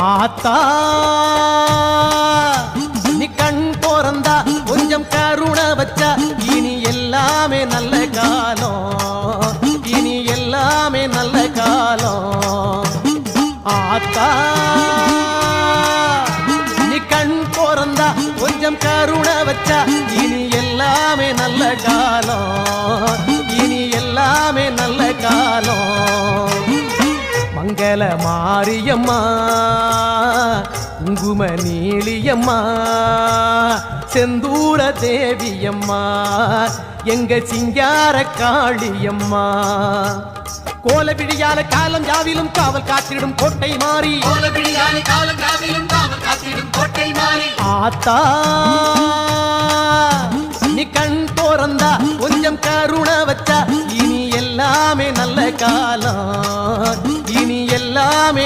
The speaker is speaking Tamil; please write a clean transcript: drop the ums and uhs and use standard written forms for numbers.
ஆத்தா நீ கண் போறந்தா கொஞ்சம் கருணை வச்சா இனி எல்லாமே நல்ல காலம், இனி எல்லாமே நல்ல காலம். ஆத்தா நீ கண் போறந்தா கொஞ்சம் கருணை வச்சா இனி எல்லாமே நல்ல காலம், இனி எல்லாமே நல்ல காலம். மங்கள மாரியம்மா குங்கும நீலியம்மா செந்தூர தேவியம்மா எங்க சிங்கார காளியம்மா. கோல விழியால காலம் யாவிலும் காவல் காத்திடும் கோட்டை மாறி, கோல விழியால காலம் யாவிலும் காவல் காத்திடும் கோட்டை மாறி. ஆத்தா நீ கண் தோறந்தா கொஞ்சம் கருணை வச்சா இனி எல்லாமே நல்ல காலம், இனி எல்லாமே